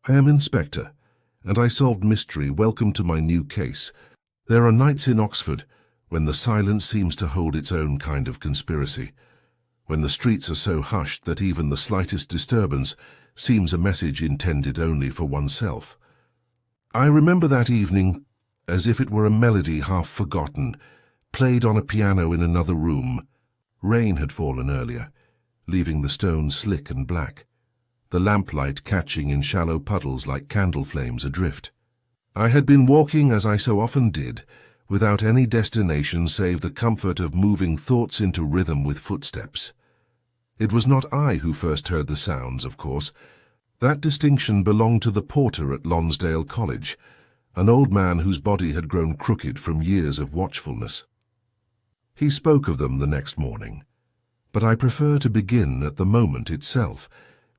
I am Inspector, and I solved mystery. Welcome to my new case. There are nights in Oxford when the silence seems to hold its own kind of conspiracy, when the streets are so hushed that even the slightest disturbance seems a message intended only for oneself. I remember that evening as if it were a melody half forgotten, played on a piano in another room. Rain had fallen earlier, leaving the stones slick and black, the lamplight catching in shallow puddles like candle flames adrift. I had been walking, as I so often did, without any destination save the comfort of moving thoughts into rhythm with footsteps. It was not I who first heard the sounds, of course. That distinction belonged to the porter at Lonsdale College, an old man whose body had grown crooked from years of watchfulness. He spoke of them the next morning, but I prefer to begin at the moment itself,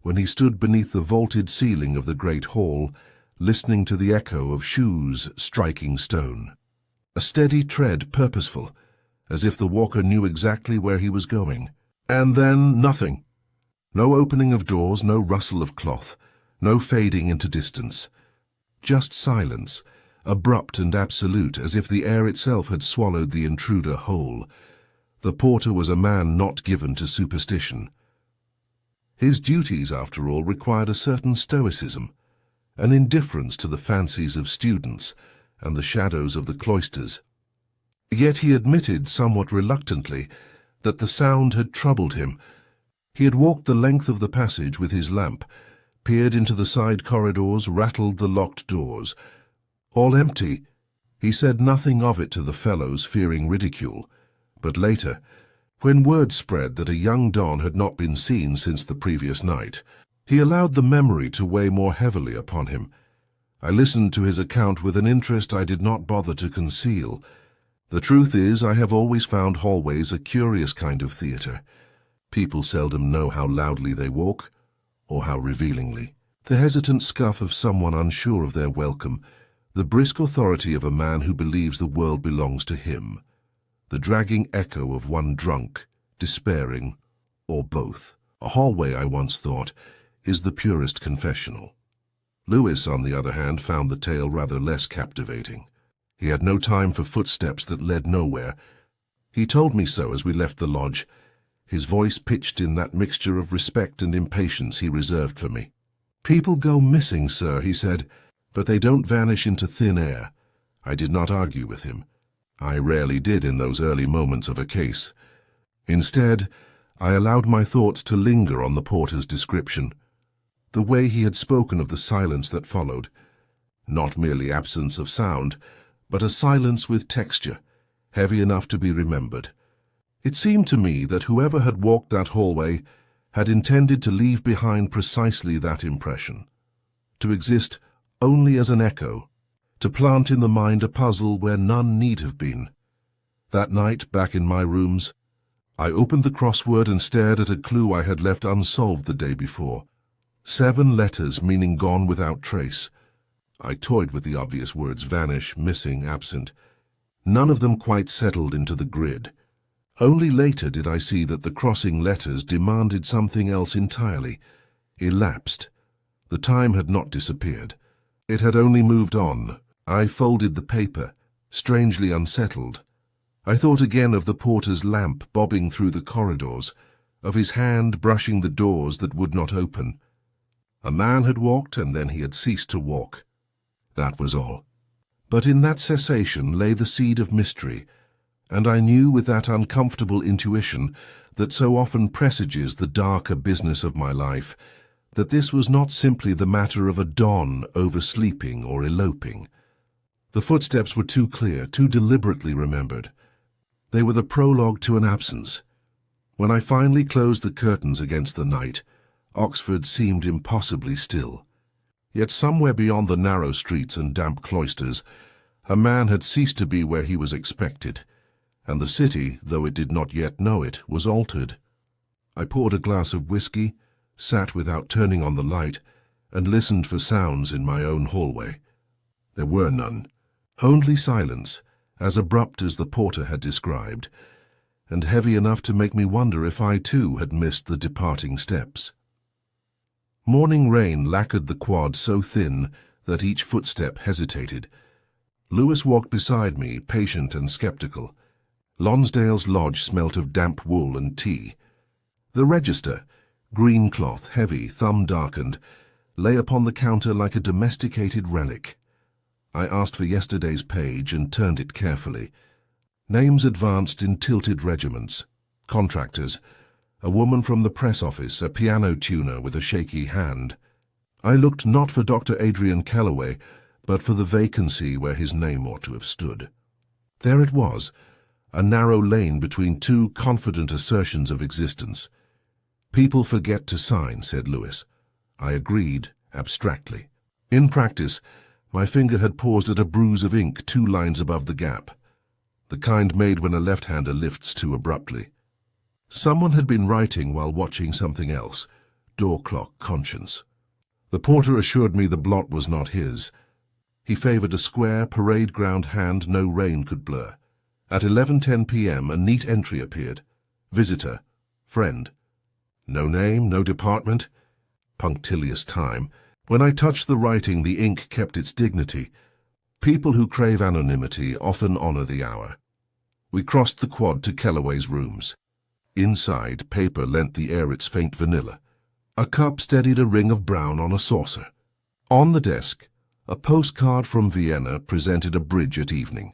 when he stood beneath the vaulted ceiling of the great hall, listening to the echo of shoes striking stone. A steady tread, purposeful, as if the walker knew exactly where he was going. And then nothing. No opening of doors, no rustle of cloth, no fading into distance. Just silence, abrupt and absolute, as if the air itself had swallowed the intruder whole. The porter was a man not given to superstition. His duties, after all, required a certain stoicism, an indifference to the fancies of students and the shadows of the cloisters. Yet he admitted, somewhat reluctantly, that the sound had troubled him. He had walked the length of the passage with his lamp, peered into the side corridors, rattled the locked doors. All empty. He said nothing of it to the fellows, fearing ridicule. But later, when word spread that a young don had not been seen since the previous night, he allowed the memory to weigh more heavily upon him. I listened to his account with an interest I did not bother to conceal. The truth is, I have always found hallways a curious kind of theatre. People seldom know how loudly they walk, or how revealingly. The hesitant scuff of someone unsure of their welcome, the brisk authority of a man who believes the world belongs to him, the dragging echo of one drunk, despairing, or both. A hallway, I once thought, is the purest confessional. Lewis, on the other hand, found the tale rather less captivating. He had no time for footsteps that led nowhere. He told me so as we left the lodge, his voice pitched in that mixture of respect and impatience he reserved for me. "People go missing, sir," he said, "but they don't vanish into thin air." I did not argue with him. I rarely did in those early moments of a case. Instead, I allowed my thoughts to linger on the porter's description. The way he had spoken of the silence that followed. Not merely absence of sound, but a silence with texture, heavy enough to be remembered. It seemed to me that whoever had walked that hallway had intended to leave behind precisely that impression, to exist only as an echo, to plant in the mind a puzzle where none need have been. That night, back in my rooms, I opened the crossword and stared at a clue I had left unsolved the day before. 7 letters meaning gone without trace. I toyed with the obvious words vanish, missing, absent. None of them quite settled into the grid. Only later did I see that the crossing letters demanded something else entirely. Elapsed. The time had not disappeared. It had only moved on. I folded the paper, strangely unsettled. I thought again of the porter's lamp bobbing through the corridors, of his hand brushing the doors that would not open. A man had walked, and then he had ceased to walk. That was all. But in that cessation lay the seed of mystery, and I knew with that uncomfortable intuition that so often presages the darker business of my life, that this was not simply the matter of a don oversleeping or eloping. The footsteps were too clear, too deliberately remembered. They were the prologue to an absence. When I finally closed the curtains against the night, Oxford seemed impossibly still. Yet somewhere beyond the narrow streets and damp cloisters, a man had ceased to be where he was expected, and the city, though it did not yet know it, was altered. I poured a glass of whiskey, sat without turning on the light, and listened for sounds in my own hallway. There were none. Only silence, as abrupt as the porter had described, and heavy enough to make me wonder if I too had missed the departing steps. Morning rain lacquered the quad so thin that each footstep hesitated. Lewis walked beside me, patient and skeptical. Lonsdale's lodge smelt of damp wool and tea. The register, green cloth, heavy, thumb-darkened, lay upon the counter like a domesticated relic. I asked for yesterday's page and turned it carefully. Names advanced in tilted regiments. Contractors. A woman from the press office, a piano tuner with a shaky hand. I looked not for Dr. Adrian Calloway, but for the vacancy where his name ought to have stood. There it was, a narrow lane between two confident assertions of existence. People forget to sign, said Lewis. I agreed, abstractly. In practice, my finger had paused at a bruise of ink 2 lines above the gap, the kind made when a left-hander lifts too abruptly. Someone had been writing while watching something else, door clock, conscience. The porter assured me the blot was not his. He favored a square, parade ground hand no rain could blur. At 11:10 p.m. a neat entry appeared. Visitor. Friend. No name, no department. Punctilious time. When I touched the writing, the ink kept its dignity. People who crave anonymity often honor the hour. We crossed the quad to Kellaway's rooms. Inside, paper lent the air its faint vanilla. A cup steadied a ring of brown on a saucer. On the desk, a postcard from Vienna presented a bridge at evening.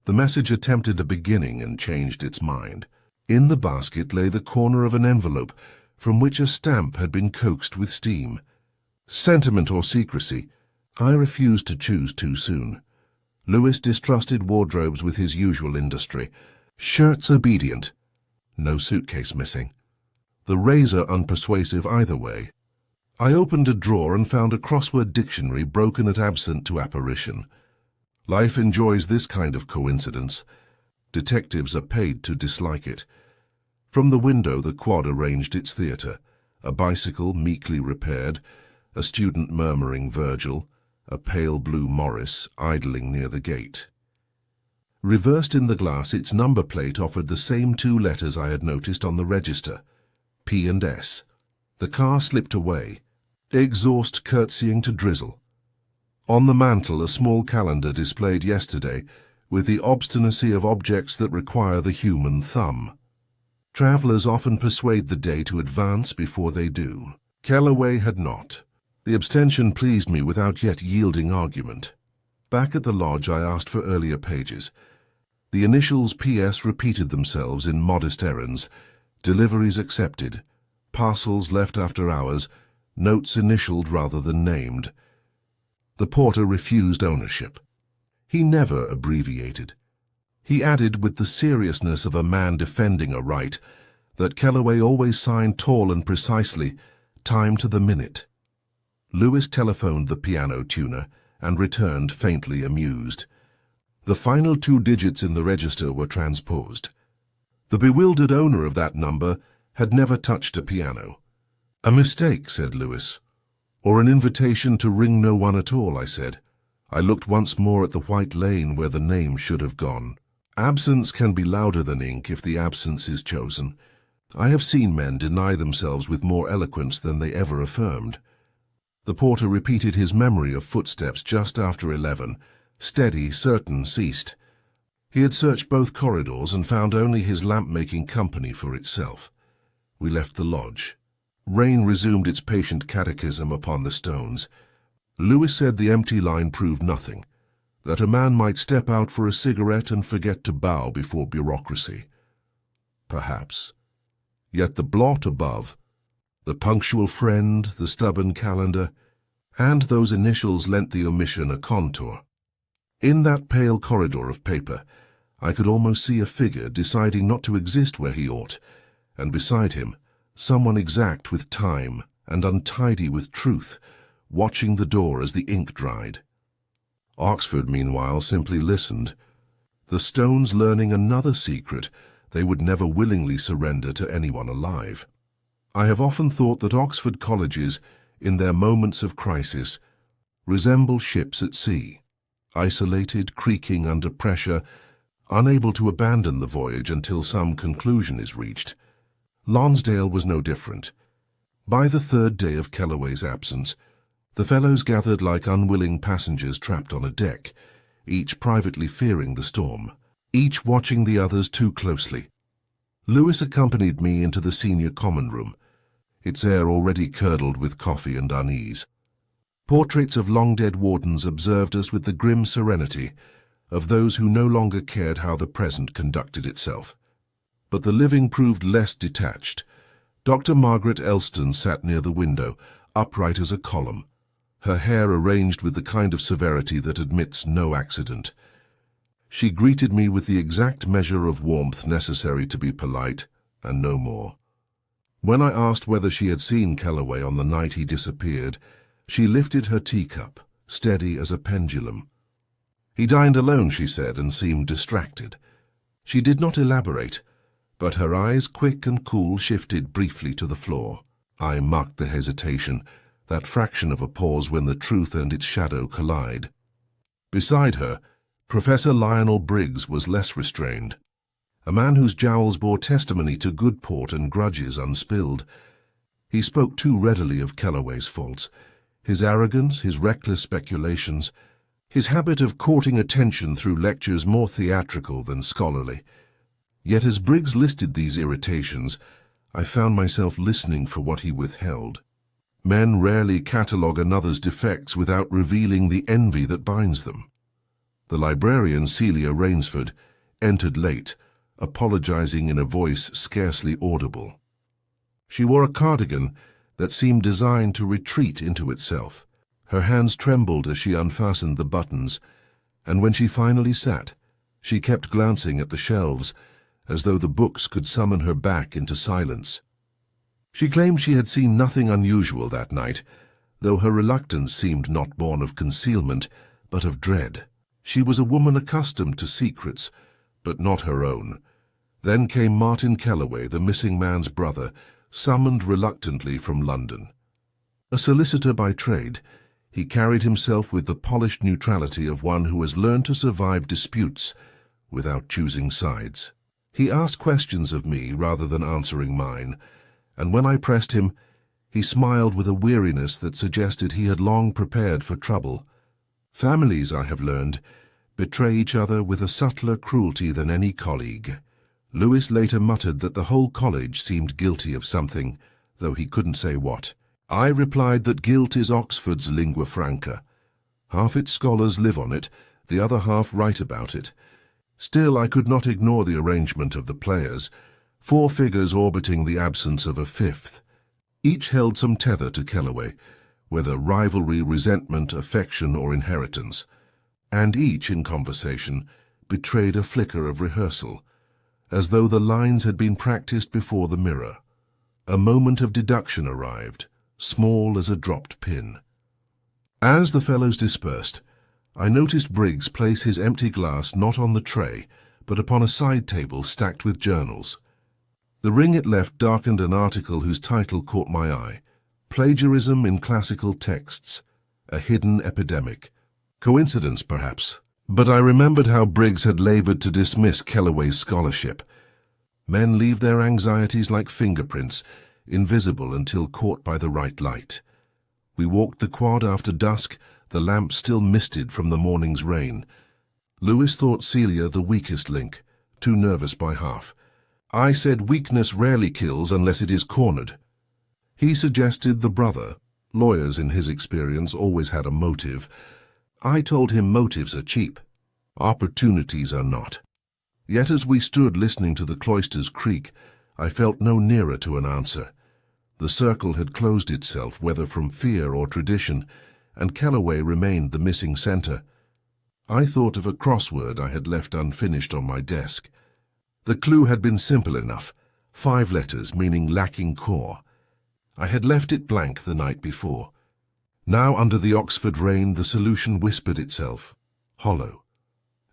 The message attempted a beginning and changed its mind. In the basket lay the corner of an envelope from which a stamp had been coaxed with steam. Sentiment or secrecy? I refused to choose too soon. Lewis distrusted wardrobes with his usual industry. Shirts obedient. No suitcase missing. The razor unpersuasive either way. I opened a drawer and found a crossword dictionary broken at absent to apparition. Life enjoys this kind of coincidence. Detectives are paid to dislike it. From the window the quad arranged its theatre. A bicycle meekly repaired, a student murmuring Virgil, a pale blue Morris idling near the gate. Reversed in the glass, its number plate offered the same 2 letters I had noticed on the register, P and S. The car slipped away, exhaust curtsying to drizzle. On the mantel a small calendar displayed yesterday with the obstinacy of objects that require the human thumb. Travellers often persuade the day to advance before they do. Calloway had not. The abstention pleased me without yet yielding argument. Back at the lodge I asked for earlier pages. The initials P.S. repeated themselves in modest errands, deliveries accepted, parcels left after hours, notes initialed rather than named. The porter refused ownership. He never abbreviated. He added with the seriousness of a man defending a right that Calloway always signed tall and precisely, time to the minute. Lewis telephoned the piano tuner and returned faintly amused. The final 2 digits in the register were transposed. The bewildered owner of that number had never touched a piano. A mistake, said Lewis. Or an invitation to ring no one at all, I said. I looked once more at the white lane where the name should have gone. Absence can be louder than ink if the absence is chosen. I have seen men deny themselves with more eloquence than they ever affirmed. The porter repeated his memory of footsteps just after 11, steady, certain, ceased. He had searched both corridors and found only his lamp making company for itself. We left the lodge. Rain resumed its patient catechism upon the stones. Lewis said the empty line proved nothing, that a man might step out for a cigarette and forget to bow before bureaucracy. Perhaps. Yet the blot above, the punctual friend, the stubborn calendar, and those initials lent the omission a contour. In that pale corridor of paper, I could almost see a figure deciding not to exist where he ought, and beside him, someone exact with time and untidy with truth, watching the door as the ink dried. Oxford, meanwhile, simply listened, the stones learning another secret they would never willingly surrender to anyone alive. I have often thought that Oxford colleges, in their moments of crisis, resemble ships at sea, isolated, creaking under pressure, unable to abandon the voyage until some conclusion is reached. Lonsdale was no different. By the third day of Kellaway's absence, the fellows gathered like unwilling passengers trapped on a deck, each privately fearing the storm, each watching the others too closely. Lewis accompanied me into the senior common room, its air already curdled with coffee and unease. Portraits of long-dead wardens observed us with the grim serenity of those who no longer cared how the present conducted itself. But the living proved less detached. Dr. Margaret Elston sat near the window, upright as a column, her hair arranged with the kind of severity that admits no accident. She greeted me with the exact measure of warmth necessary to be polite, and no more. When I asked whether she had seen Kellaway on the night he disappeared, she lifted her teacup, steady as a pendulum. He dined alone, she said, and seemed distracted. She did not elaborate, but her eyes, quick and cool, shifted briefly to the floor. I marked the hesitation, that fraction of a pause when the truth and its shadow collide. Beside her, Professor Lionel Briggs was less restrained, a man whose jowls bore testimony to good port and grudges unspilled. He spoke too readily of Kellaway's faults, his arrogance, his reckless speculations, his habit of courting attention through lectures more theatrical than scholarly. Yet as Briggs listed these irritations, I found myself listening for what he withheld. Men rarely catalogue another's defects without revealing the envy that binds them. The librarian, Celia Rainsford, entered late, apologizing in a voice scarcely audible. She wore a cardigan that seemed designed to retreat into itself. Her hands trembled as she unfastened the buttons, and when she finally sat, she kept glancing at the shelves, as though the books could summon her back into silence. She claimed she had seen nothing unusual that night, though her reluctance seemed not born of concealment, but of dread. She was a woman accustomed to secrets, but not her own. Then came Martin Kellaway, the missing man's brother, summoned reluctantly from London. A solicitor by trade, he carried himself with the polished neutrality of one who has learned to survive disputes without choosing sides. He asked questions of me rather than answering mine, and when I pressed him, he smiled with a weariness that suggested he had long prepared for trouble. Families, I have learned, betray each other with a subtler cruelty than any colleague. Lewis later muttered that the whole college seemed guilty of something, though he couldn't say what. I replied that guilt is Oxford's lingua franca. Half its scholars live on it, the other half write about it. Still, I could not ignore the arrangement of the players, 4 figures orbiting the absence of a fifth. Each held some tether to Kellaway, whether rivalry, resentment, affection, or inheritance. And each, in conversation, betrayed a flicker of rehearsal, as though the lines had been practiced before the mirror. A moment of deduction arrived, small as a dropped pin. As the fellows dispersed, I noticed Briggs place his empty glass not on the tray, but upon a side table stacked with journals. The ring it left darkened an article whose title caught my eye: Plagiarism in Classical Texts, a Hidden Epidemic. Coincidence, perhaps, but I remembered how Briggs had labored to dismiss Kellaway's scholarship. Men leave their anxieties like fingerprints, invisible until caught by the right light. We walked the quad after dusk, the lamp still misted from the morning's rain. Lewis thought Celia the weakest link, too nervous by half. I said weakness rarely kills unless it is cornered. He suggested the brother. Lawyers, in his experience, always had a motive. I told him motives are cheap. Opportunities are not. Yet as we stood listening to the cloisters creak, I felt no nearer to an answer. The circle had closed itself, whether from fear or tradition, and Kellaway remained the missing center. I thought of a crossword I had left unfinished on my desk. The clue had been simple enough, 5 letters meaning lacking core. I had left it blank the night before. Now, under the Oxford rain, the solution whispered itself, hollow.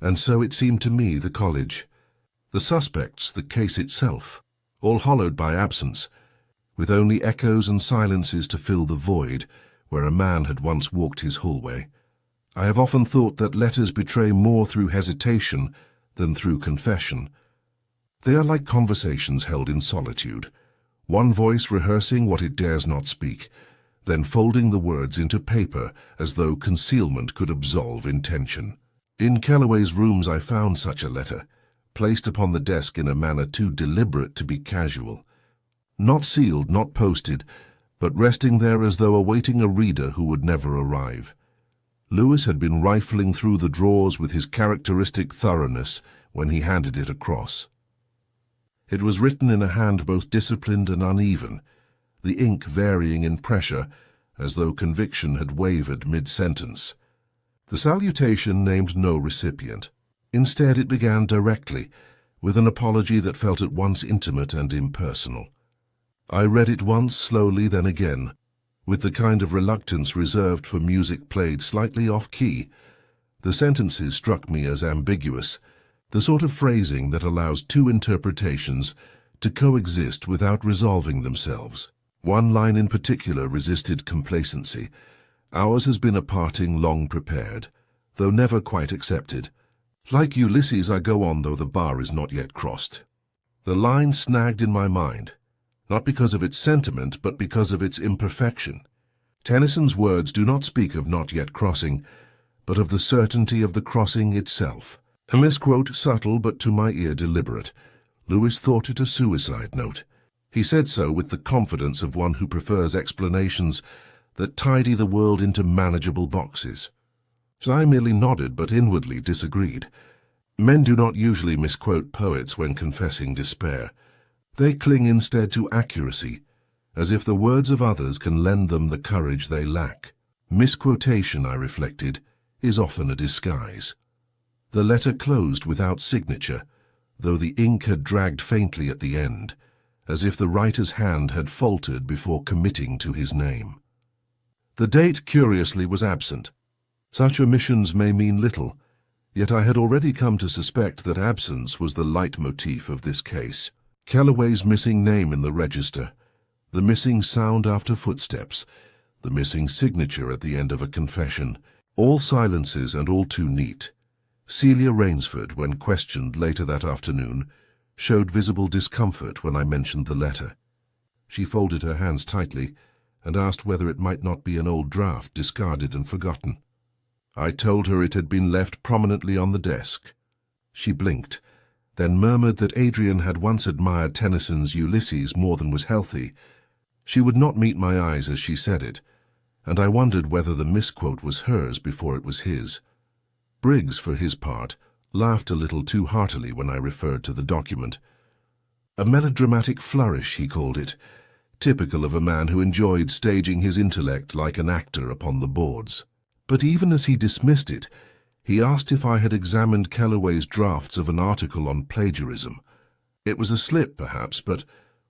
And so it seemed to me the college, the suspects, the case itself, all hollowed by absence, with only echoes and silences to fill the void where a man had once walked his hallway. I have often thought that letters betray more through hesitation than through confession. They are like conversations held in solitude, One voice rehearsing what it dares not speak, then folding the words into paper as though concealment could absolve intention. In Kellaway's rooms I found such a letter, placed upon the desk in a manner too deliberate to be casual. Not sealed, not posted, but resting there as though awaiting a reader who would never arrive. Lewis had been rifling through the drawers with his characteristic thoroughness when he handed it across. It was written in a hand both disciplined and uneven, the ink varying in pressure as though conviction had wavered mid-sentence. The salutation named no recipient. Instead, it began directly, with an apology that felt at once intimate and impersonal. I read it once slowly, then again, with the kind of reluctance reserved for music played slightly off-key. The sentences struck me as ambiguous, the sort of phrasing that allows two interpretations to coexist without resolving themselves. One line in particular resisted complacency. Ours has been a parting long prepared, though never quite accepted. Like Ulysses I go on though the bar is not yet crossed. The line snagged in my mind, not because of its sentiment, but because of its imperfection. Tennyson's words do not speak of not yet crossing, but of the certainty of the crossing itself. A misquote, subtle but to my ear deliberate. Lewis thought it a suicide note. He said so with the confidence of one who prefers explanations that tidy the world into manageable boxes. So I merely nodded, but inwardly disagreed. Men do not usually misquote poets when confessing despair. They cling instead to accuracy, as if the words of others can lend them the courage they lack. Misquotation, I reflected, is often a disguise. The letter closed without signature, though the ink had dragged faintly at the end, as if the writer's hand had faltered before committing to his name. The date, curiously, was absent. Such omissions may mean little, yet I had already come to suspect that absence was the leitmotif of this case. Kellaway's missing name in the register, the missing sound after footsteps, the missing signature at the end of a confession, all silences and all too neat. Celia Rainsford, when questioned later that afternoon, showed visible discomfort when I mentioned the letter. She folded her hands tightly and asked whether it might not be an old draft discarded and forgotten. I told her it had been left prominently on the desk. She blinked, then murmured that Adrian had once admired Tennyson's Ulysses more than was healthy. She would not meet my eyes as she said it, and I wondered whether the misquote was hers before it was his. Briggs, for his part, laughed a little too heartily when I referred to the document. A melodramatic flourish, he called it, typical of a man who enjoyed staging his intellect like an actor upon the boards. But even as he dismissed it, he asked if I had examined Kellaway's drafts of an article on plagiarism. It was a slip, perhaps, but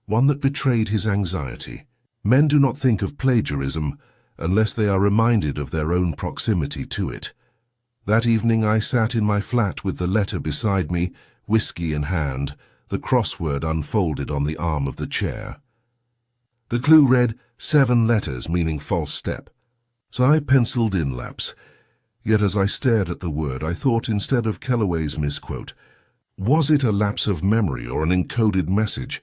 one that betrayed his anxiety. Men do not think of plagiarism unless they are reminded of their own proximity to it. That evening I sat in my flat with the letter beside me, whiskey in hand, the crossword unfolded on the arm of the chair. The clue read 7 letters, meaning false step. So I penciled in lapse. Yet as I stared at the word, I thought instead of Kellaway's misquote, was it a lapse of memory or an encoded message?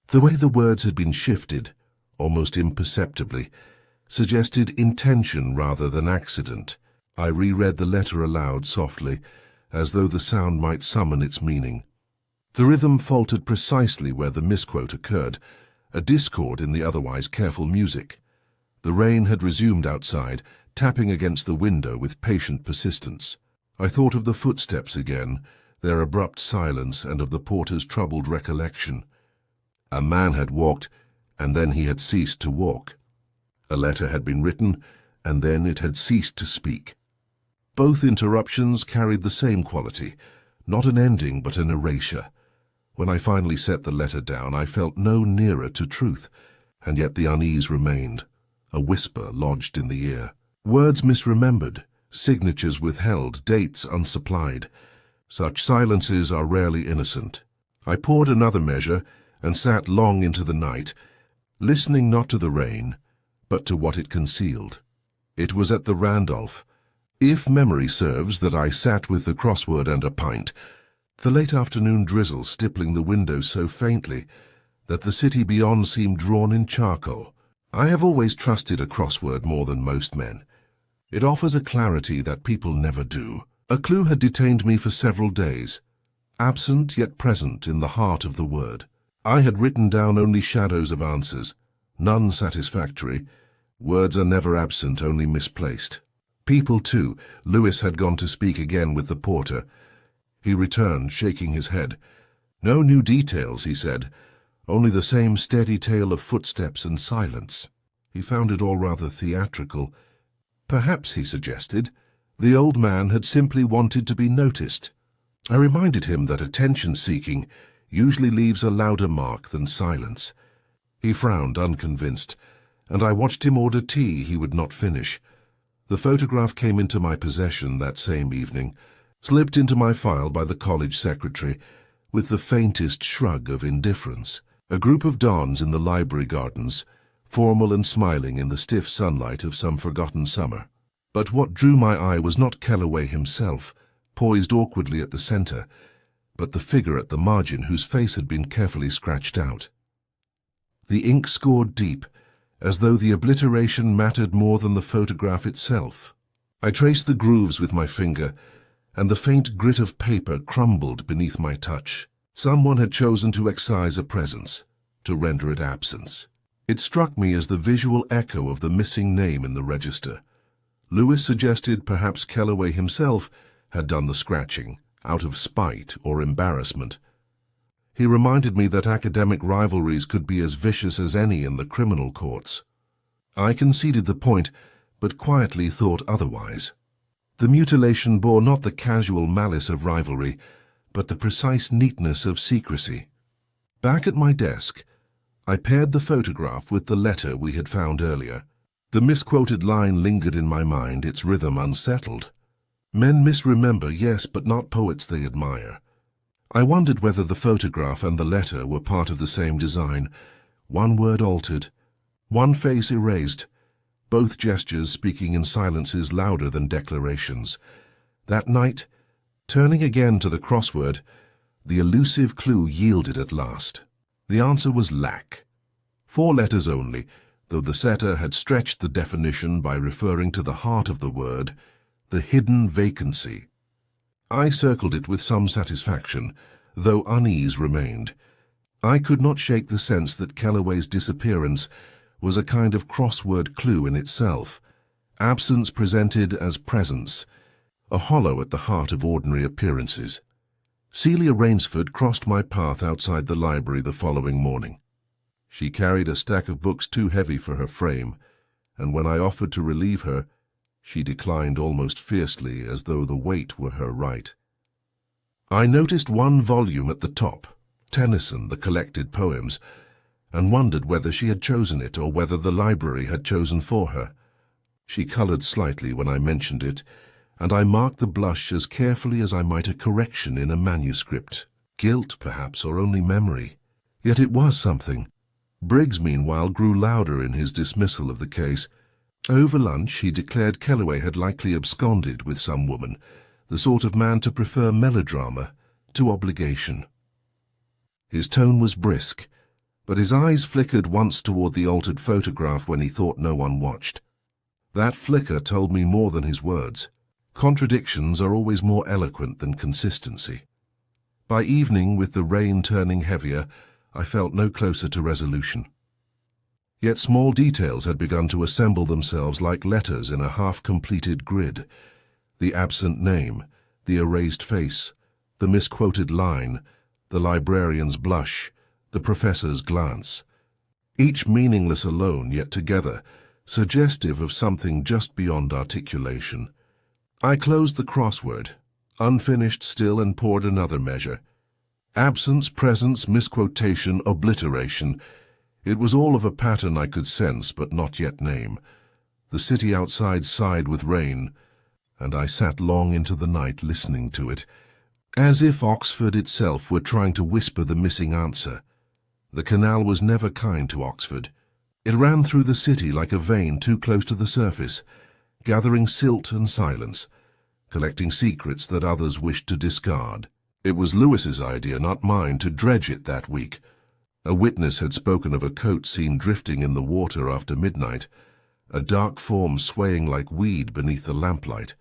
The way the words had been shifted, almost imperceptibly, suggested intention rather than accident. I reread the letter aloud softly, as though the sound might summon its meaning. The rhythm faltered precisely where the misquote occurred, a discord in the otherwise careful music. The rain had resumed outside, tapping against the window with patient persistence. I thought of the footsteps again, their abrupt silence, and of the porter's troubled recollection. A man had walked, and then he had ceased to walk. A letter had been written, and then it had ceased to speak. Both interruptions carried the same quality, not an ending but an erasure. When I finally set the letter down, I felt no nearer to truth, and yet the unease remained, a whisper lodged in the ear. Words misremembered, signatures withheld, dates unsupplied. Such silences are rarely innocent. I poured another measure and sat long into the night, listening not to the rain, but to what it concealed. It was at the Randolph, if memory serves, that I sat with the crossword and a pint, the late afternoon drizzle stippling the window so faintly that the city beyond seemed drawn in charcoal. I have always trusted a crossword more than most men. It offers a clarity that people never do. A clue had detained me for several days, absent yet present in the heart of the word. I had written down only shadows of answers, none satisfactory. Words are never absent, only misplaced. People, too. Lewis had gone to speak again with the porter. He returned, shaking his head. No new details, he said, only the same steady tale of footsteps and silence. He found it all rather theatrical. Perhaps, he suggested, the old man had simply wanted to be noticed. I reminded him that attention-seeking usually leaves a louder mark than silence. He frowned, unconvinced, and I watched him order tea he would not finish. The photograph came into my possession that same evening, slipped into my file by the college secretary, with the faintest shrug of indifference. A group of dons in the library gardens, formal and smiling in the stiff sunlight of some forgotten summer. But what drew my eye was not Kellaway himself, poised awkwardly at the center, but the figure at the margin whose face had been carefully scratched out. The ink scored deep, as though the obliteration mattered more than the photograph itself. I traced the grooves with my finger, and the faint grit of paper crumbled beneath my touch. Someone had chosen to excise a presence, to render it absence. It struck me as the visual echo of the missing name in the register. Lewis suggested perhaps Kellaway himself had done the scratching, out of spite or embarrassment. He reminded me that academic rivalries could be as vicious as any in the criminal courts. I conceded the point, but quietly thought otherwise. The mutilation bore not the casual malice of rivalry, but the precise neatness of secrecy. Back at my desk, I paired the photograph with the letter we had found earlier. The misquoted line lingered in my mind, its rhythm unsettled. Men misremember, yes, but not poets they admire. I wondered whether the photograph and the letter were part of the same design, one word altered, one face erased, both gestures speaking in silences louder than declarations. That night, turning again to the crossword, the elusive clue yielded at last. The answer was lack. 4 letters only, though the setter had stretched the definition by referring to the heart of the word, the hidden vacancy. I circled it with some satisfaction, though unease remained. I could not shake the sense that Kellaway's disappearance was a kind of crossword clue in itself, absence presented as presence, a hollow at the heart of ordinary appearances. Celia Rainsford crossed my path outside the library the following morning. She carried a stack of books too heavy for her frame, and when I offered to relieve her, she declined almost fiercely, as though the weight were her right. I noticed one volume at the top, Tennyson, the collected poems, and wondered whether she had chosen it or whether the library had chosen for her. She colored slightly when I mentioned it, and I marked the blush as carefully as I might a correction in a manuscript. Guilt, perhaps, or only memory. Yet it was something. Briggs, meanwhile, grew louder in his dismissal of the case. Over lunch, he declared Kellaway had likely absconded with some woman, the sort of man to prefer melodrama to obligation. His tone was brisk, but his eyes flickered once toward the altered photograph when he thought no one watched. That flicker told me more than his words. Contradictions are always more eloquent than consistency. By evening, with the rain turning heavier, I felt no closer to resolution. Yet small details had begun to assemble themselves like letters in a half-completed grid. The absent name, the erased face, the misquoted line, the librarian's blush, the professor's glance. Each meaningless alone, yet together, suggestive of something just beyond articulation. I closed the crossword, unfinished still, and poured another measure. Absence, presence, misquotation, obliteration. It was all of a pattern I could sense but not yet name. The city outside sighed with rain, and I sat long into the night listening to it, as if Oxford itself were trying to whisper the missing answer. The canal was never kind to Oxford. It ran through the city like a vein too close to the surface, gathering silt and silence, collecting secrets that others wished to discard. It was Lewis's idea, not mine, to dredge it that week, A witness had spoken of a coat seen drifting in the water after midnight, a dark form swaying like weed beneath the lamplight.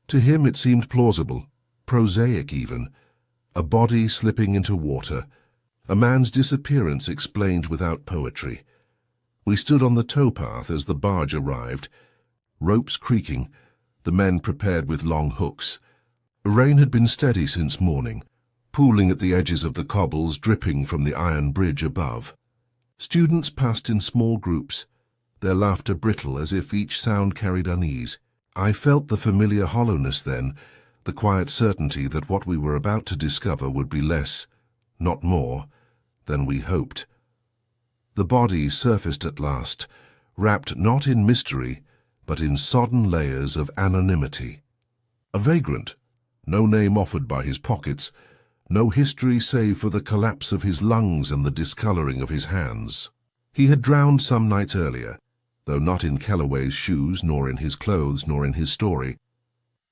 To him it seemed plausible, prosaic even. A body slipping into water, a man's disappearance explained without poetry. We stood on the towpath as the barge arrived, ropes creaking, the men prepared with long hooks. Rain had been steady since morning, pooling at the edges of the cobbles, dripping from the iron bridge above. Students passed in small groups, their laughter brittle as if each sound carried unease. I felt the familiar hollowness then, the quiet certainty that what we were about to discover would be less, not more, than we hoped. The body surfaced at last, wrapped not in mystery, but in sodden layers of anonymity. A vagrant, no name offered by his pockets, no history save for the collapse of his lungs and the discoloring of his hands. He had drowned some nights earlier, though not in Kellaway's shoes, nor in his clothes, nor in his story.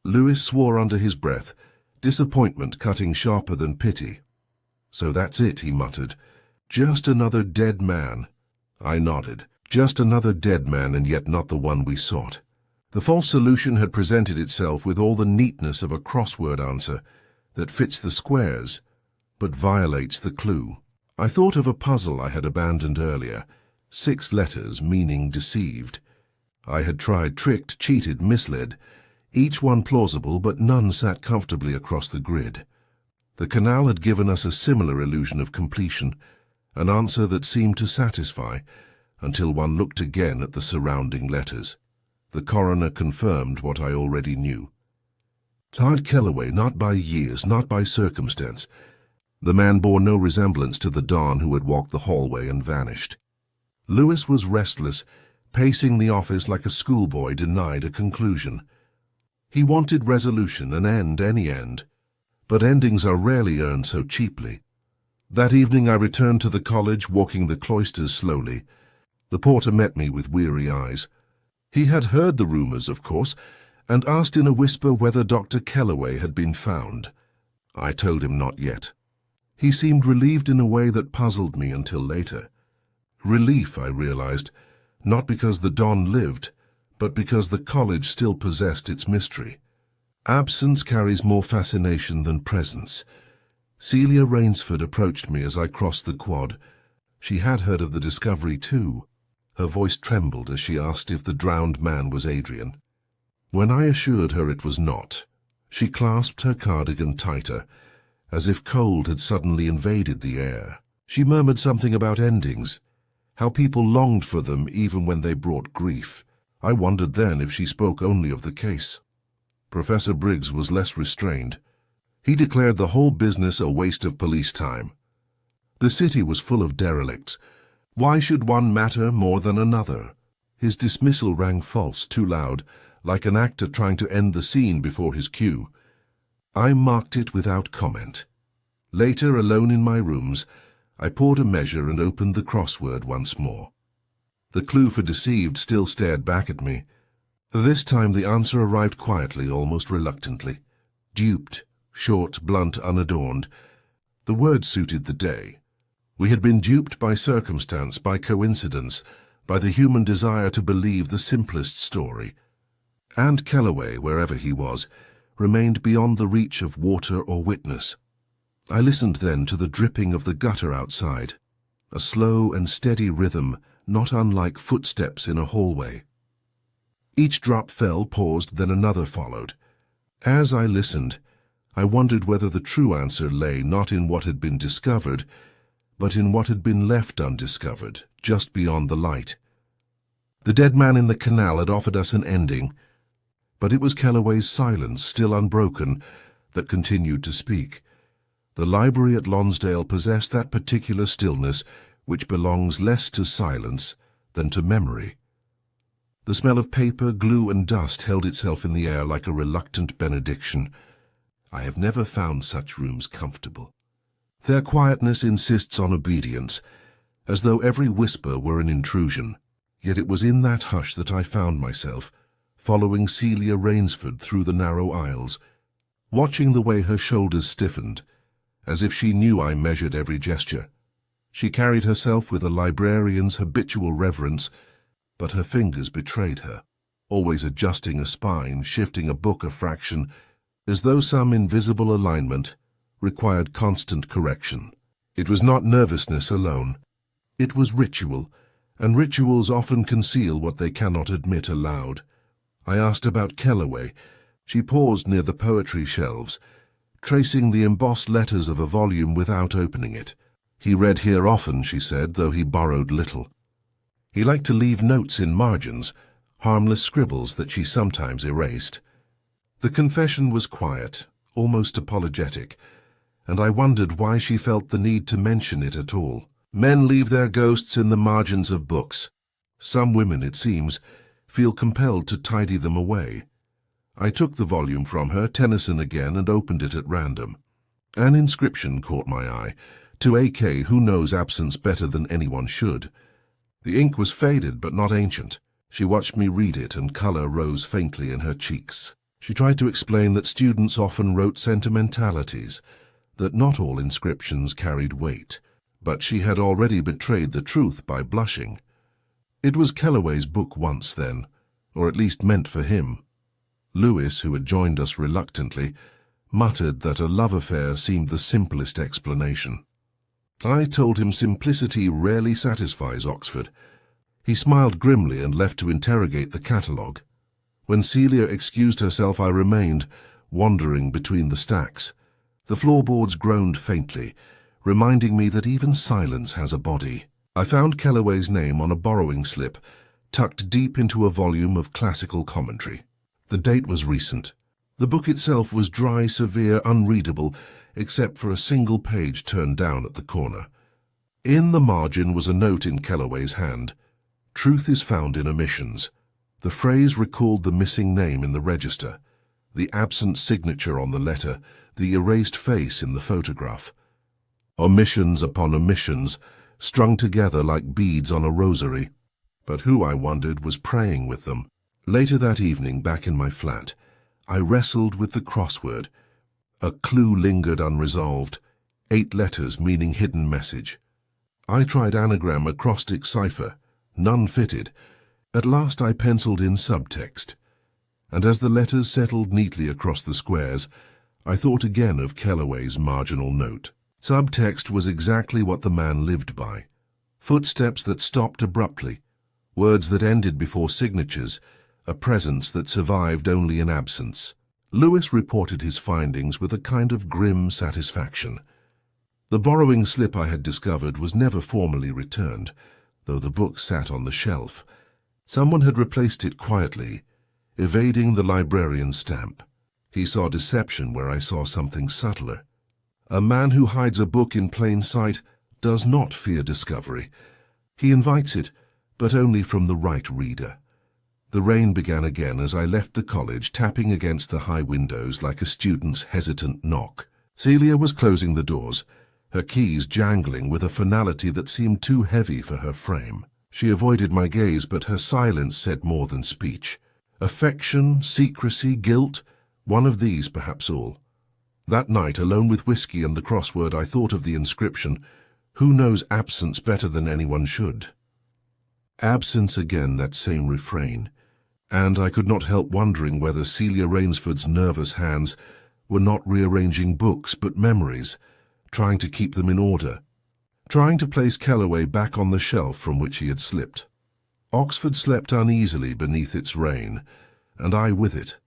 Lewis swore under his breath, disappointment cutting sharper than pity. "So that's it," he muttered. "Just another dead man." I nodded. Just another dead man, and yet not the one we sought. The false solution had presented itself with all the neatness of a crossword answer that fits the squares, but violates the clue. I thought of a puzzle I had abandoned earlier, 6 letters meaning deceived. I had tried, tricked, cheated, misled, each one plausible, but none sat comfortably across the grid. The canal had given us a similar illusion of completion, an answer that seemed to satisfy, until one looked again at the surrounding letters. The coroner confirmed what I already knew. Todd Kellaway, not by years, not by circumstance. The man bore no resemblance to the Don who had walked the hallway and vanished. Lewis was restless, pacing the office like a schoolboy denied a conclusion. He wanted resolution, an end, any end. But endings are rarely earned so cheaply. That evening I returned to the college, walking the cloisters slowly. The porter met me with weary eyes. He had heard the rumors, of course, and asked in a whisper whether Dr. Kellaway had been found. I told him not yet. He seemed relieved in a way that puzzled me until later. Relief, I realized, not because the Don lived, but because the college still possessed its mystery. Absence carries more fascination than presence. Celia Rainsford approached me as I crossed the quad. She had heard of the discovery too. Her voice trembled as she asked if the drowned man was Adrian. When I assured her it was not, she clasped her cardigan tighter, as if cold had suddenly invaded the air. She murmured something about endings, how people longed for them even when they brought grief. I wondered then if she spoke only of the case. Professor Briggs was less restrained. He declared the whole business a waste of police time. The city was full of derelicts. Why should one matter more than another? His dismissal rang false, too loud, like an actor trying to end the scene before his cue. I marked it without comment. Later, alone in my rooms, I poured a measure and opened the crossword once more. The clue for deceived still stared back at me. This time the answer arrived quietly, almost reluctantly. Duped, short, blunt, unadorned. The word suited the day. We had been duped by circumstance, by coincidence, by the human desire to believe the simplest story. And Kellaway, wherever he was, remained beyond the reach of water or witness. I listened then to the dripping of the gutter outside, a slow and steady rhythm not unlike footsteps in a hallway. Each drop fell, paused, then another followed. As I listened, I wondered whether the true answer lay not in what had been discovered, but in what had been left undiscovered, just beyond the light. The dead man in the canal had offered us an ending, but it was Kellaway's silence, still unbroken, that continued to speak. The library at Lonsdale possessed that particular stillness which belongs less to silence than to memory. The smell of paper, glue, and dust held itself in the air like a reluctant benediction. I have never found such rooms comfortable. Their quietness insists on obedience, as though every whisper were an intrusion. Yet it was in that hush that I found myself, following Celia Rainsford through the narrow aisles, watching the way her shoulders stiffened, as if she knew I measured every gesture. She carried herself with a librarian's habitual reverence, but her fingers betrayed her, always adjusting a spine, shifting a book a fraction, as though some invisible alignment required constant correction. It was not nervousness alone. It was ritual, and rituals often conceal what they cannot admit aloud. I asked about Kellaway. She paused near the poetry shelves, tracing the embossed letters of a volume without opening it. He read here often, she said, though he borrowed little. He liked to leave notes in margins, harmless scribbles that she sometimes erased. The confession was quiet, almost apologetic, and I wondered why she felt the need to mention it at all. Men leave their ghosts in the margins of books. Some women, it seems, feel compelled to tidy them away. I took the volume from her, Tennyson again, and opened it at random. An inscription caught my eye. To A.K., who knows absence better than anyone should. The ink was faded but not ancient. She watched me read it, and colour rose faintly in her cheeks. She tried to explain that students often wrote sentimentalities, that not all inscriptions carried weight, but she had already betrayed the truth by blushing. It was Kellaway's book once, then, or at least meant for him. Lewis, who had joined us reluctantly, muttered that a love affair seemed the simplest explanation. I told him simplicity rarely satisfies Oxford. He smiled grimly and left to interrogate the catalogue. When Celia excused herself, I remained, wandering between the stacks. The floorboards groaned faintly, reminding me that even silence has a body. I found Kellaway's name on a borrowing slip, tucked deep into a volume of classical commentary. The date was recent. The book itself was dry, severe, unreadable, except for a single page turned down at the corner. In the margin was a note in Kellaway's hand. Truth is found in omissions. The phrase recalled the missing name in the register, the absent signature on the letter, the erased face in the photograph. Omissions upon omissions, strung together like beads on a rosary. But who, I wondered, was praying with them? Later that evening, back in my flat, I wrestled with the crossword. A clue lingered unresolved, 8 letters meaning hidden message. I tried anagram, acrostic, cipher. None fitted. At last I penciled in subtext, and as the letters settled neatly across the squares, I thought again of Kellaway's marginal note. Subtext was exactly what the man lived by. Footsteps that stopped abruptly, words that ended before signatures, a presence that survived only in absence. Lewis reported his findings with a kind of grim satisfaction. The borrowing slip I had discovered was never formally returned, though the book sat on the shelf. Someone had replaced it quietly, evading the librarian's stamp. He saw deception where I saw something subtler. A man who hides a book in plain sight does not fear discovery. He invites it, but only from the right reader. The rain began again as I left the college, tapping against the high windows like a student's hesitant knock. Celia was closing the doors, her keys jangling with a finality that seemed too heavy for her frame. She avoided my gaze, but her silence said more than speech. Affection, secrecy, guilt, one of these, perhaps all. That night, alone with whiskey and the crossword, I thought of the inscription, "Who knows absence better than anyone should?" Absence again, that same refrain. And I could not help wondering whether Celia Rainsford's nervous hands were not rearranging books but memories, trying to keep them in order, trying to place Kellaway back on the shelf from which he had slipped. Oxford slept uneasily beneath its rain, and I with it.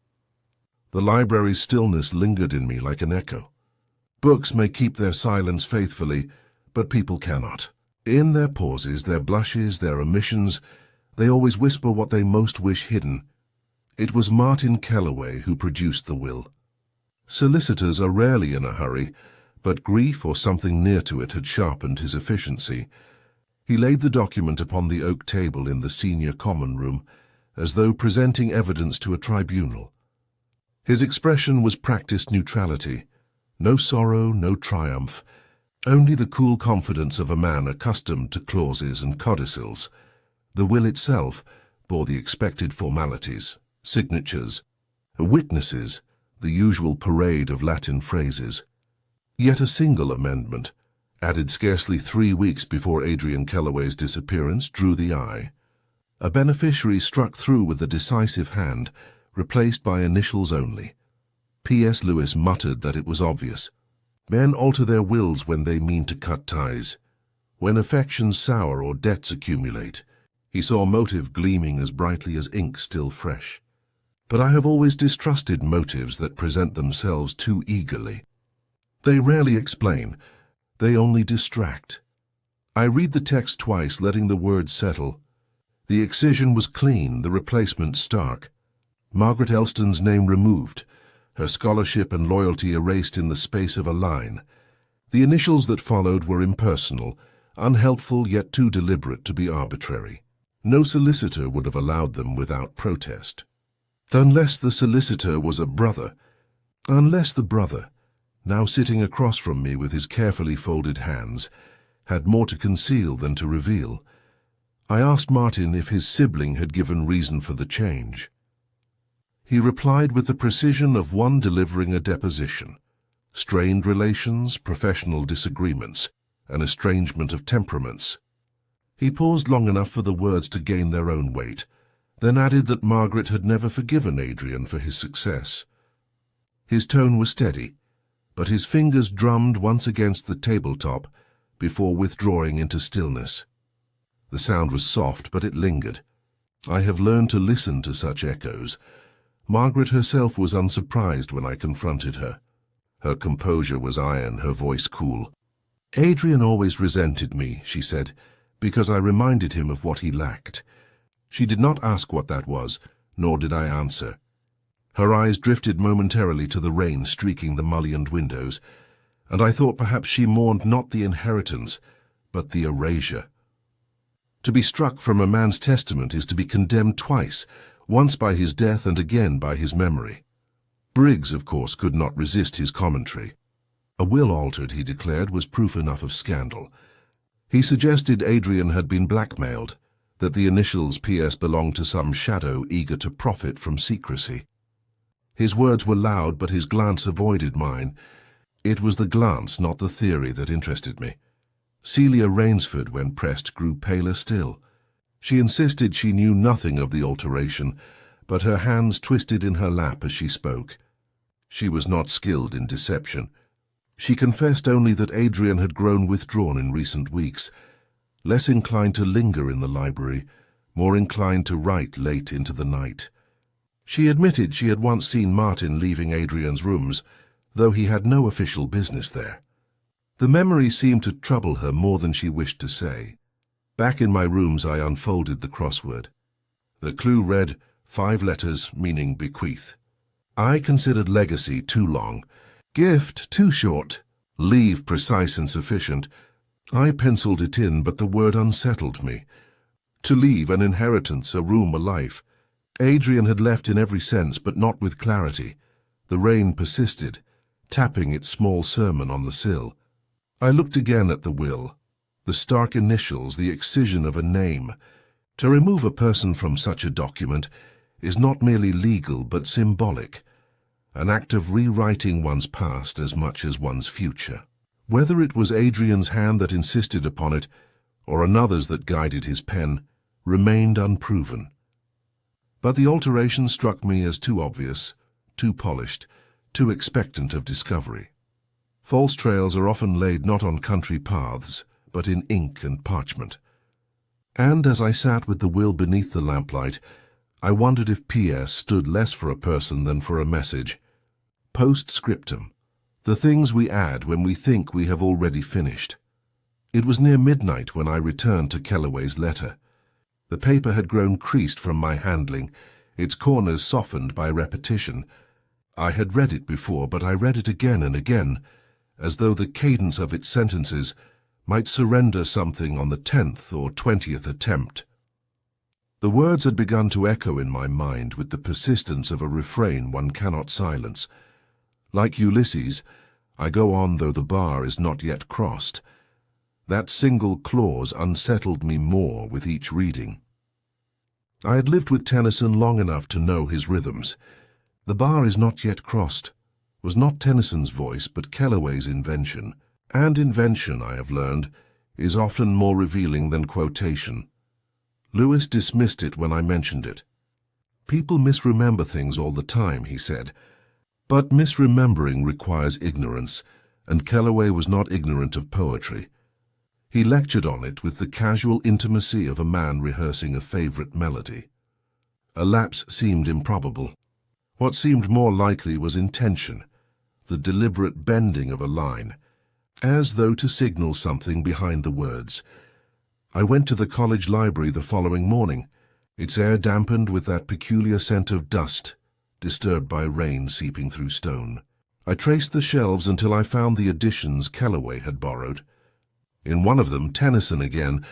The library's stillness lingered in me like an echo. Books may keep their silence faithfully, but people cannot. In their pauses, their blushes, their omissions, they always whisper what they most wish hidden. It was Martin Kellaway who produced the will. Solicitors are rarely in a hurry, but grief or something near to it had sharpened his efficiency. He laid the document upon the oak table in the senior common room, as though presenting evidence to a tribunal. His expression was practiced neutrality. No sorrow, no triumph, only the cool confidence of a man accustomed to clauses and codicils. The will itself bore the expected formalities, signatures, witnesses, the usual parade of Latin phrases. Yet a single amendment, added scarcely 3 weeks before Adrian Kellaway's disappearance, drew the eye. A beneficiary struck through with a decisive hand, replaced by initials only. P.S. Lewis muttered that it was obvious. Men alter their wills when they mean to cut ties. When affections sour or debts accumulate, he saw motive gleaming as brightly as ink still fresh. But I have always distrusted motives that present themselves too eagerly. They rarely explain. They only distract. I read the text twice, letting the words settle. The excision was clean, the replacement stark. Margaret Elston's name removed, her scholarship and loyalty erased in the space of a line. The initials that followed were impersonal, unhelpful yet too deliberate to be arbitrary. No solicitor would have allowed them without protest. Unless the solicitor was a brother. Unless the brother, now sitting across from me with his carefully folded hands, had more to conceal than to reveal. I asked Martin if his sibling had given reason for the change. He replied with the precision of one delivering a deposition. Strained relations, professional disagreements, an estrangement of temperaments. He paused long enough for the words to gain their own weight, then added that Margaret had never forgiven Adrian for his success. His tone was steady, but his fingers drummed once against the tabletop before withdrawing into stillness. The sound was soft, but it lingered. I have learned to listen to such echoes. Margaret herself was unsurprised when I confronted her. Her composure was iron, her voice cool. Adrian always resented me, she said, because I reminded him of what he lacked. She did not ask what that was, nor did I answer. Her eyes drifted momentarily to the rain streaking the mullioned windows, and I thought perhaps she mourned not the inheritance, but the erasure. To be struck from a man's testament is to be condemned twice, once by his death and again by his memory. Briggs, of course, could not resist his commentary. A will altered, he declared, was proof enough of scandal. He suggested Adrian had been blackmailed, that the initials P.S. belonged to some shadow eager to profit from secrecy. His words were loud, but his glance avoided mine. It was the glance, not the theory, that interested me. Celia Rainsford, when pressed, grew paler still. She insisted she knew nothing of the alteration, but her hands twisted in her lap as she spoke. She was not skilled in deception. She confessed only that Adrian had grown withdrawn in recent weeks, less inclined to linger in the library, more inclined to write late into the night. She admitted she had once seen Martin leaving Adrian's rooms, though he had no official business there. The memory seemed to trouble her more than she wished to say. Back in my rooms I unfolded the crossword. The clue read 5 letters meaning bequeath. I considered legacy too long, gift too short, leave precise and sufficient. I penciled it in, but the word unsettled me. To leave, an inheritance, a room, a life. Adrian had left in every sense, but not with clarity. The rain persisted, tapping its small sermon on the sill. I looked again at the will. The stark initials, the excision of a name. To remove a person from such a document is not merely legal but symbolic, an act of rewriting one's past as much as one's future. Whether it was Adrian's hand that insisted upon it, or another's that guided his pen, remained unproven. But the alteration struck me as too obvious, too polished, too expectant of discovery. False trails are often laid not on country paths, but in ink and parchment. And as I sat with the will beneath the lamplight, I wondered if P.S. stood less for a person than for a message. Postscriptum. The things we add when we think we have already finished. It was near midnight when I returned to Kellaway's letter. The paper had grown creased from my handling, its corners softened by repetition. I had read it before, but I read it again and again, as though the cadence of its sentences might surrender something on the 10th or 20th attempt. The words had begun to echo in my mind with the persistence of a refrain one cannot silence. Like Ulysses, I go on though the bar is not yet crossed. That single clause unsettled me more with each reading. I had lived with Tennyson long enough to know his rhythms. The bar is not yet crossed was not Tennyson's voice but Kellaway's invention. And invention, I have learned, is often more revealing than quotation. Lewis dismissed it when I mentioned it. People misremember things all the time, he said. But misremembering requires ignorance, and Kellaway was not ignorant of poetry. He lectured on it with the casual intimacy of a man rehearsing a favorite melody. A lapse seemed improbable. What seemed more likely was intention, the deliberate bending of a line, as though to signal something behind the words. I went to the college library the following morning, its air dampened with that peculiar scent of dust, disturbed by rain seeping through stone. I traced the shelves until I found the editions Kellaway had borrowed. In one of them, Tennyson again,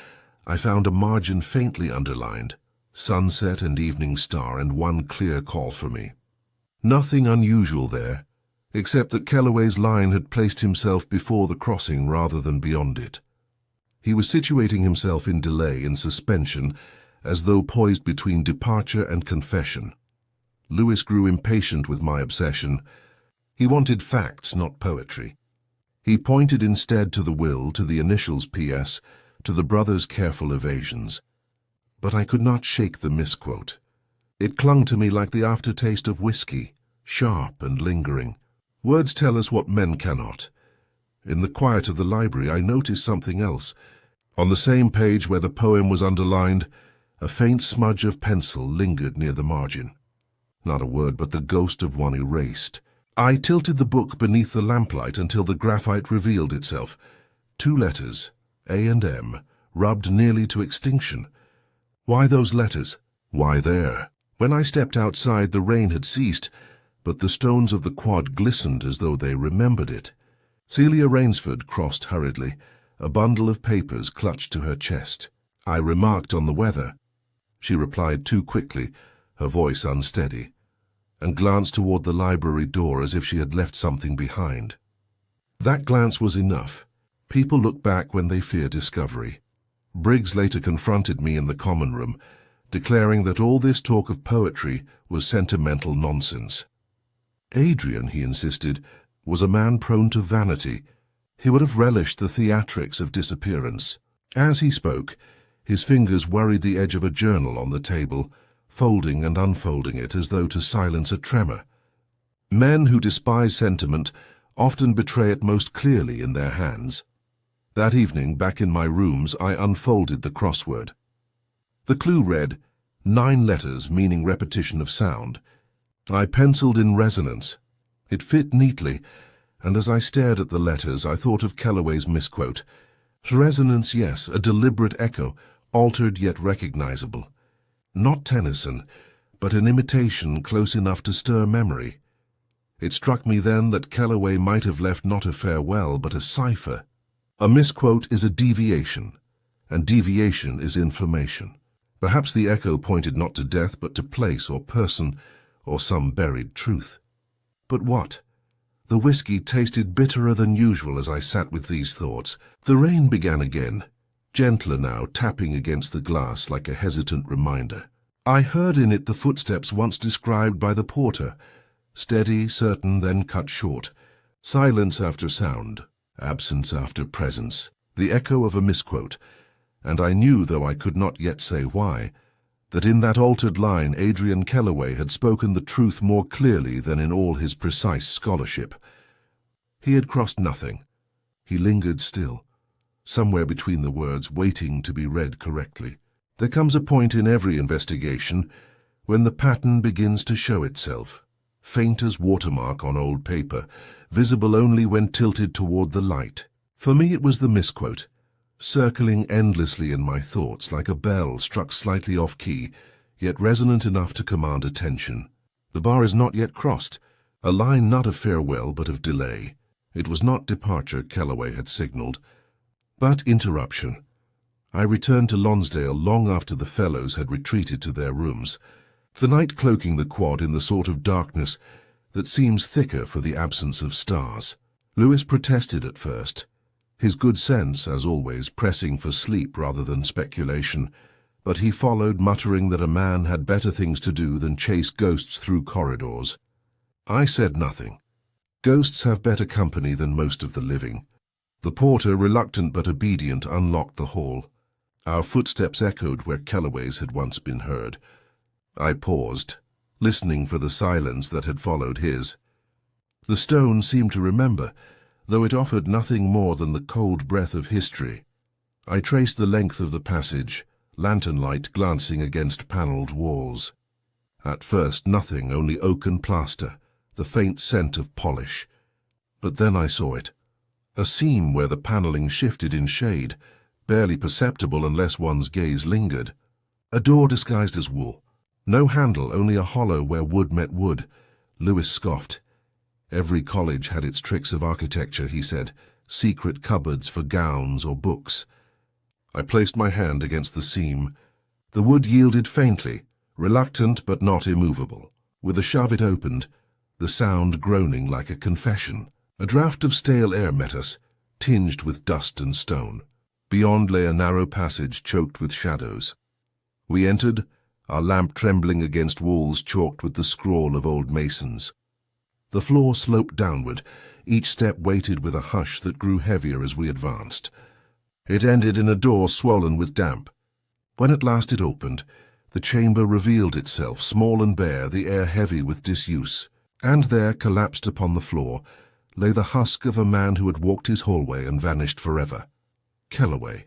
I found a margin faintly underlined, sunset and evening star, and one clear call for me. Nothing unusual there, except that Kellaway's line had placed himself before the crossing rather than beyond it. He was situating himself in delay, in suspension, as though poised between departure and confession. Lewis grew impatient with my obsession. He wanted facts, not poetry. He pointed instead to the will, to the initials P.S., to the brothers' careful evasions. But I could not shake the misquote. It clung to me like the aftertaste of whiskey, sharp and lingering. Words tell us what men cannot. In the quiet of the library, I noticed something else. On the same page where the poem was underlined, a faint smudge of pencil lingered near the margin. Not a word, but the ghost of one erased. I tilted the book beneath the lamplight until the graphite revealed itself. 2 letters, A and M, rubbed nearly to extinction. Why those letters? Why there? When I stepped outside, the rain had ceased, but the stones of the quad glistened as though they remembered it. Celia Rainsford crossed hurriedly, a bundle of papers clutched to her chest. I remarked on the weather. She replied too quickly, her voice unsteady, and glanced toward the library door as if she had left something behind. That glance was enough. People look back when they fear discovery. Briggs later confronted me in the common room, declaring that all this talk of poetry was sentimental nonsense. Adrian, he insisted, was a man prone to vanity. He would have relished the theatrics of disappearance. As he spoke, his fingers worried the edge of a journal on the table, folding and unfolding it as though to silence a tremor. Men who despise sentiment often betray it most clearly in their hands. That evening, back in my rooms, I unfolded the crossword. The clue read, 9 letters meaning repetition of sound. I penciled in resonance. It fit neatly, and as I stared at the letters, I thought of Kellaway's misquote. Resonance, yes, a deliberate echo, altered yet recognizable. Not Tennyson, but an imitation close enough to stir memory. It struck me then that Kellaway might have left not a farewell, but a cipher. A misquote is a deviation, and deviation is information. Perhaps the echo pointed not to death, but to place or person, or some buried truth. But what? The whiskey tasted bitterer than usual as I sat with these thoughts. The rain began again, gentler now, tapping against the glass like a hesitant reminder. I heard in it the footsteps once described by the porter, steady, certain, then cut short. Silence after sound, absence after presence, the echo of a misquote. And I knew, though I could not yet say why, that in that altered line Adrian Kellaway had spoken the truth more clearly than in all his precise scholarship. He had crossed nothing. He lingered still, somewhere between the words, waiting to be read correctly. There comes a point in every investigation when the pattern begins to show itself, faint as watermark on old paper, visible only when tilted toward the light. For me it was the misquote, circling endlessly in my thoughts like a bell struck slightly off-key, yet resonant enough to command attention. The bar is not yet crossed, a line not of farewell but of delay. It was not departure Kellaway had signaled, but interruption. I returned to Lonsdale long after the fellows had retreated to their rooms, the night cloaking the quad in the sort of darkness that seems thicker for the absence of stars. Lewis protested at first, his good sense, as always, pressing for sleep rather than speculation, but he followed, muttering that a man had better things to do than chase ghosts through corridors. I said nothing. Ghosts have better company than most of the living. The porter, reluctant but obedient, unlocked the hall. Our footsteps echoed where Kellaway's had once been heard. I paused, listening for the silence that had followed his. The stone seemed to remember, though it offered nothing more than the cold breath of history. I traced the length of the passage, lantern light glancing against panelled walls. At first nothing, only oaken plaster, the faint scent of polish. But then I saw it. A seam where the panelling shifted in shade, barely perceptible unless one's gaze lingered. A door disguised as wool. No handle, only a hollow where wood met wood. Lewis scoffed. Every college had its tricks of architecture, he said, secret cupboards for gowns or books. I placed my hand against the seam. The wood yielded faintly, reluctant but not immovable. With a shove it opened, the sound groaning like a confession. A draught of stale air met us, tinged with dust and stone. Beyond lay a narrow passage choked with shadows. We entered, our lamp trembling against walls chalked with the scrawl of old masons. The floor sloped downward, each step weighted with a hush that grew heavier as we advanced. It ended in a door swollen with damp. When at last it opened, the chamber revealed itself, small and bare, the air heavy with disuse. And there, collapsed upon the floor, lay the husk of a man who had walked his hallway and vanished forever. Kellaway.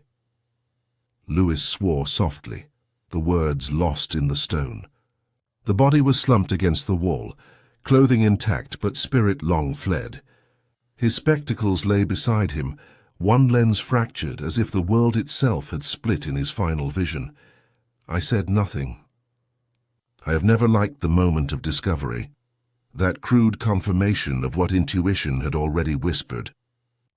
Lewis swore softly, the words lost in the stone. The body was slumped against the wall, clothing intact but spirit long fled. His spectacles lay beside him, one lens fractured as if the world itself had split in his final vision. I said nothing. I have never liked the moment of discovery, that crude confirmation of what intuition had already whispered.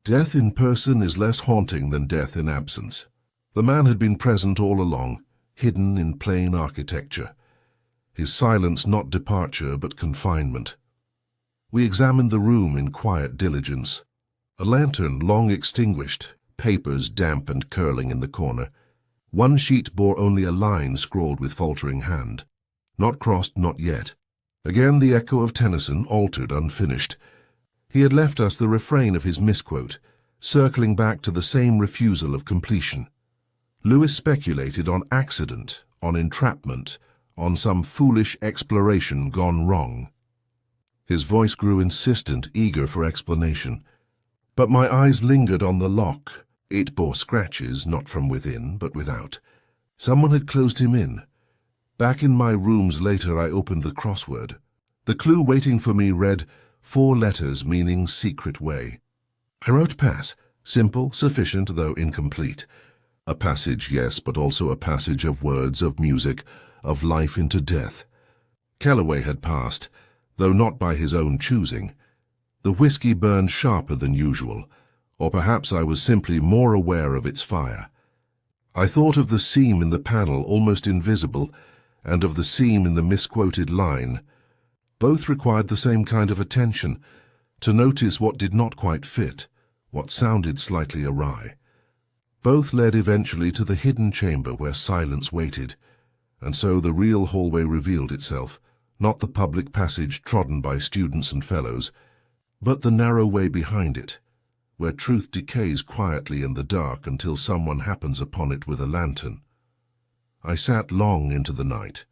Death in person is less haunting than death in absence. The man had been present all along, hidden in plain architecture. His silence not departure but confinement. We examined the room in quiet diligence. A lantern long extinguished, papers damp and curling in the corner. One sheet bore only a line scrawled with faltering hand. Not crossed, not yet. Again the echo of Tennyson, altered, unfinished. He had left us the refrain of his misquote, circling back to the same refusal of completion. Lewis speculated on accident, on entrapment, on some foolish exploration gone wrong. His voice grew insistent, eager for explanation. But my eyes lingered on the lock. It bore scratches, not from within, but without. Someone had closed him in. Back in my rooms later, I opened the crossword. The clue waiting for me read, 4 letters meaning secret way. I wrote pass, simple, sufficient, though incomplete. A passage, yes, but also a passage of words, of music, of life into death. Kellaway had passed, though not by his own choosing. The whiskey burned sharper than usual, or perhaps I was simply more aware of its fire. I thought of the seam in the panel, almost invisible, and of the seam in the misquoted line. Both required the same kind of attention, to notice what did not quite fit, what sounded slightly awry. Both led eventually to the hidden chamber where silence waited, and so the real hallway revealed itself, not the public passage trodden by students and fellows, but the narrow way behind it, where truth decays quietly in the dark until someone happens upon it with a lantern. I sat long into the night,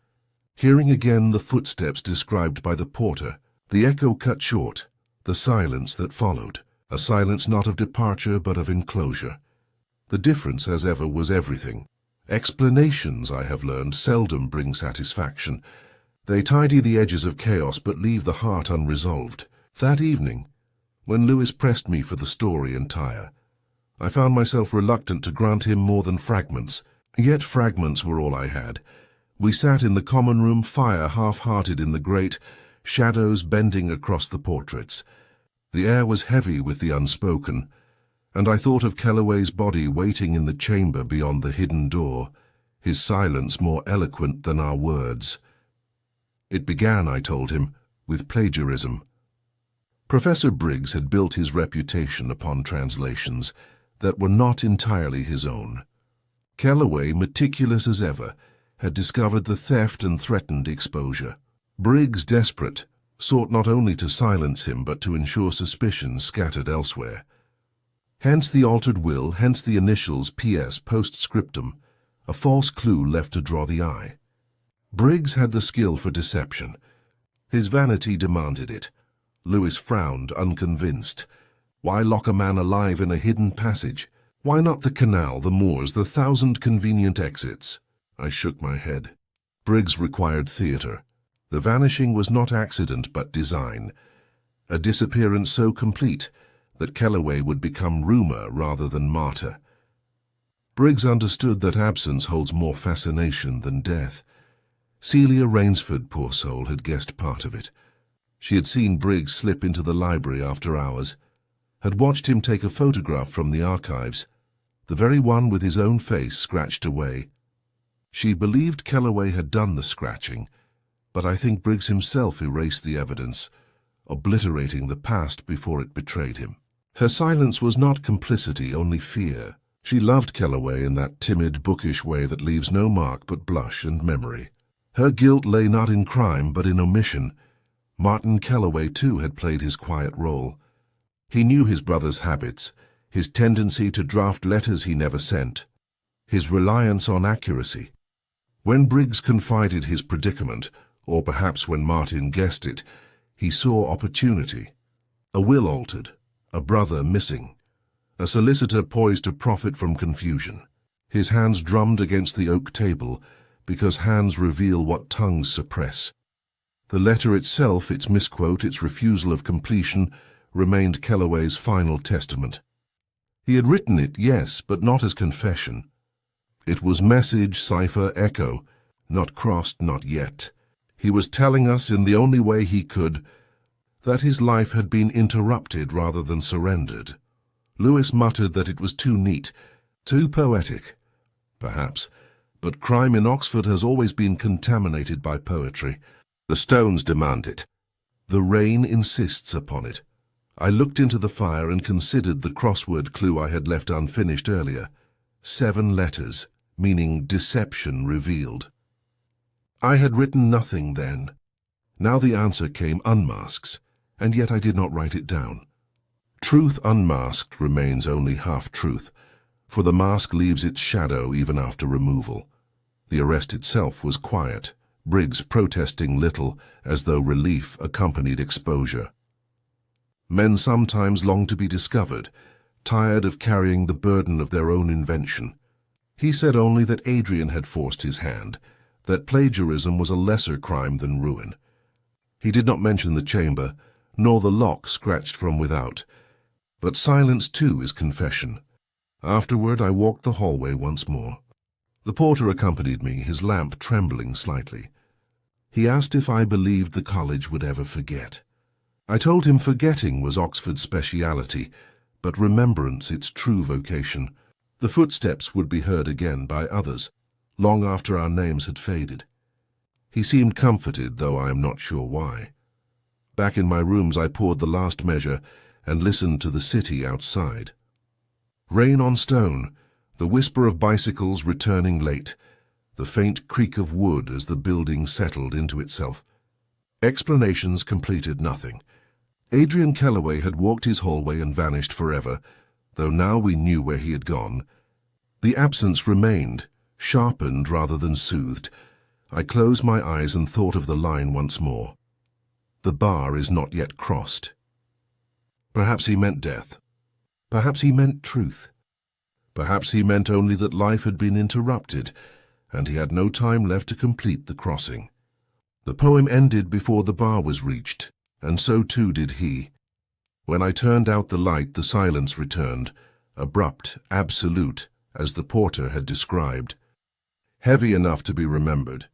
hearing again the footsteps described by the porter, the echo cut short, the silence that followed, a silence not of departure but of enclosure. The difference, as ever, was everything. Explanations, I have learned, seldom bring satisfaction. They tidy the edges of chaos but leave the heart unresolved. That evening, when Lewis pressed me for the story entire, I found myself reluctant to grant him more than fragments. Yet fragments were all I had. We sat in the common room, fire half-hearted in the grate, shadows bending across the portraits. The air was heavy with the unspoken, and I thought of Kellaway's body waiting in the chamber beyond the hidden door, his silence more eloquent than our words. It began, I told him, with plagiarism. Professor Briggs had built his reputation upon translations that were not entirely his own. Kellaway, meticulous as ever, had discovered the theft and threatened exposure. Briggs, desperate, sought not only to silence him but to ensure suspicion scattered elsewhere. Hence the altered will, hence the initials P.S. postscriptum, a false clue left to draw the eye. Briggs had the skill for deception. His vanity demanded it. Lewis frowned, unconvinced. Why lock a man alive in a hidden passage? Why not the canal, the moors, the 1,000 convenient exits? I shook my head. Briggs required theatre. The vanishing was not accident but design. A disappearance so complete that Kellaway would become rumour rather than martyr. Briggs understood that absence holds more fascination than death. Celia Rainsford, poor soul, had guessed part of it. She had seen Briggs slip into the library after hours, had watched him take a photograph from the archives, the very one with his own face scratched away. She believed Kellaway had done the scratching, but I think Briggs himself erased the evidence, obliterating the past before it betrayed him. Her silence was not complicity, only fear. She loved Kellaway in that timid, bookish way that leaves no mark but blush and memory. Her guilt lay not in crime, but in omission. Martin Kellaway, too, had played his quiet role. He knew his brother's habits, his tendency to draft letters he never sent, his reliance on accuracy. When Briggs confided his predicament, or perhaps when Martin guessed it, he saw opportunity. A will altered, a brother missing, a solicitor poised to profit from confusion. His hands drummed against the oak table, because hands reveal what tongues suppress. The letter itself, its misquote, its refusal of completion, remained Kellaway's final testament. He had written it, yes, but not as confession. It was message, cipher, echo, not crossed, not yet. He was telling us, in the only way he could, that his life had been interrupted rather than surrendered. Lewis muttered that it was too neat, too poetic. Perhaps, but crime in Oxford has always been contaminated by poetry. The stones demand it. The rain insists upon it. I looked into the fire and considered the crossword clue I had left unfinished earlier. 7 letters, meaning deception revealed. I had written nothing then. Now the answer came unmasks, and yet I did not write it down. Truth unmasked remains only half-truth, for the mask leaves its shadow even after removal. The arrest itself was quiet, Briggs protesting little, as though relief accompanied exposure. Men sometimes long to be discovered, tired of carrying the burden of their own invention. He said only that Adrian had forced his hand, that plagiarism was a lesser crime than ruin. He did not mention the chamber, nor the lock scratched from without. But silence, too, is confession. Afterward, I walked the hallway once more. The porter accompanied me, his lamp trembling slightly. He asked if I believed the college would ever forget. I told him forgetting was Oxford's speciality, but remembrance its true vocation. The footsteps would be heard again by others, long after our names had faded. He seemed comforted, though I am not sure why. Back in my rooms I poured the last measure and listened to the city outside. Rain on stone, the whisper of bicycles returning late, the faint creak of wood as the building settled into itself. Explanations completed nothing. Adrian Kellaway had walked his hallway and vanished forever, though now we knew where he had gone. The absence remained, sharpened rather than soothed. I closed my eyes and thought of the line once more. The bar is not yet crossed. Perhaps he meant death. Perhaps he meant truth. Perhaps he meant only that life had been interrupted, and he had no time left to complete the crossing. The poem ended before the bar was reached, and so too did he. When I turned out the light, the silence returned, abrupt, absolute, as the porter had described. Heavy enough to be remembered,